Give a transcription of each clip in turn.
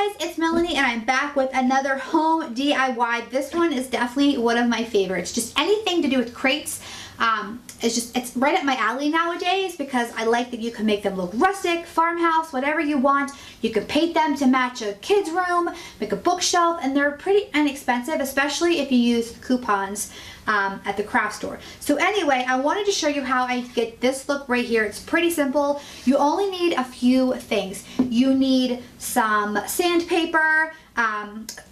Hey guys, it's Melanie and I'm back with another home DIY. This one is definitely one of my favorites. Just anything to do with crates. It's right up my alley nowadays because I like that you can make them look rustic, farmhouse, whatever you want. You can paint them to match a kid's room, make a bookshelf, and they're pretty inexpensive, especially if you use coupons at the craft store. So anyway, I wanted to show you how I get this look right here. It's pretty simple. You only need a few things. You need some sandpaper,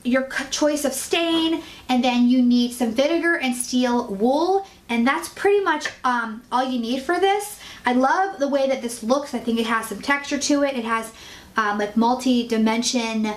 your choice of stain, and then you need some vinegar and steel wool, and that's pretty much all you need for this. I love the way that this looks. I think it has some texture to it. It has like multi-dimension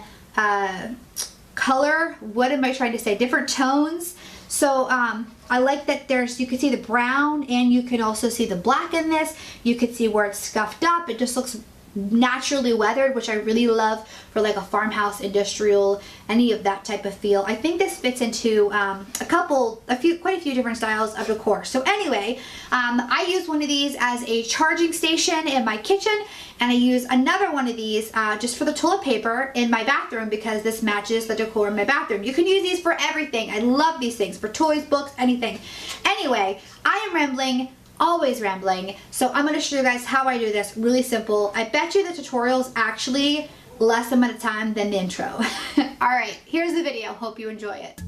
color. What am I trying to say? Different tones. So I like that you can see the brown and you can also see the black in this. You can see where it's scuffed up. It just looks naturally weathered, which I really love for like a farmhouse, industrial, any of that type of feel. I think this fits into quite a few different styles of decor. So anyway, I use one of these as a charging station in my kitchen, and I use another one of these just for the toilet paper in my bathroom because this matches the decor in my bathroom. You can use these for everything. I love these things for toys, books, anything. Anyway, I am rambling. Always rambling. So I'm going to show you guys how I do this. Really simple. I bet you the tutorial's actually less amount of time than the intro. Alright, here's the video. Hope you enjoy it.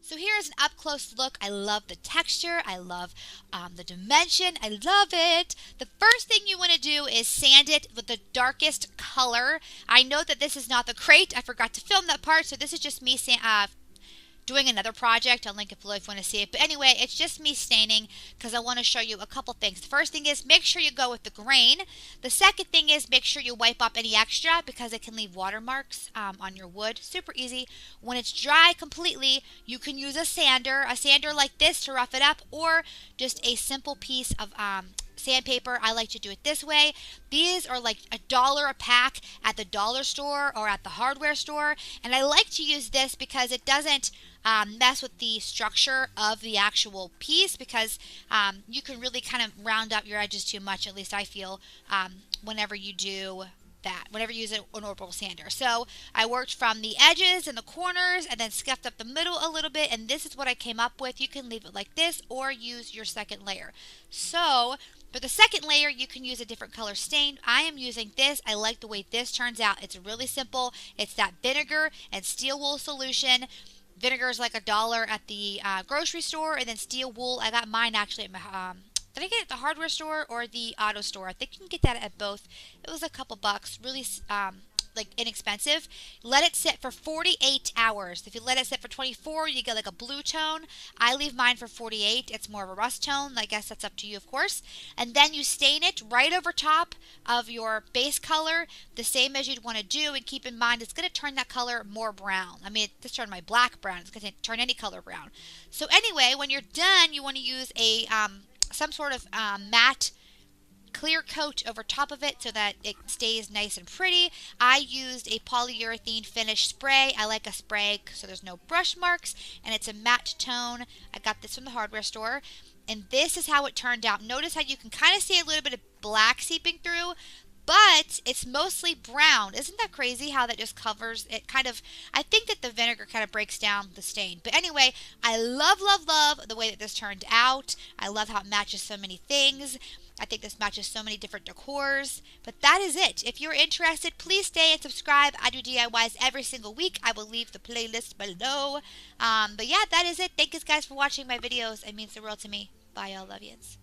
So here's an up-close look. I love the texture. I love the dimension. I love it. The first thing you want to do is sand it with the darkest color. I know that this is not the crate. I forgot to film that part, so this is just me doing another project. I'll link it below if you want to see it. But anyway, it's just me staining because I want to show you a couple things. The first thing is make sure you go with the grain. The second thing is make sure you wipe up any extra because it can leave watermarks on your wood. Super easy. When it's dry completely, you can use a sander like this to rough it up, or just a simple piece of sandpaper. I like to do it this way. These are like $1 a pack at the dollar store or at the hardware store, and I like to use this because it doesn't mess with the structure of the actual piece, because you can really kind of round up your edges too much, at least I feel, whenever you do that, whenever you use an orbital sander. So I worked from the edges and the corners and then scuffed up the middle a little bit, and this is what I came up with. You can leave it like this or use your second layer. So for the second layer, you can use a different color stain. I am using this. I like the way this turns out. It's really simple. It's that vinegar and steel wool solution. Vinegar is like $1 at the grocery store, and then steel wool, I got mine actually at my did I get it at the hardware store or the auto store? I think you can get that at both. It was a couple bucks. Really like inexpensive. Let it sit for 48 hours. If you let it sit for 24, you get like a blue tone. I leave mine for 48. It's more of a rust tone. I guess that's up to you, of course. And then you stain it right over top of your base color, the same as you'd want to do. And keep in mind, it's going to turn that color more brown. I mean, this turned my black brown. It's going to turn any color brown. So anyway, when you're done, you want to use a some sort of matte clear coat over top of it so that it stays nice and pretty. I used a polyurethane finish spray. I like a spray so there's no brush marks, and it's a matte tone. I got this from the hardware store, and this is how it turned out. Notice how you can kind of see a little bit of black seeping through, but it's mostly brown. Isn't that crazy how that just covers it? I think that the vinegar kind of breaks down the stain. But anyway, I love, love, love the way that this turned out. I love how it matches so many things. I think this matches so many different decors. But that is it. If you're interested, please stay and subscribe. I do DIYs every single week. I will leave the playlist below. But yeah, that is it. Thank you guys for watching my videos. It means the world to me. Bye, y'all. Love yous.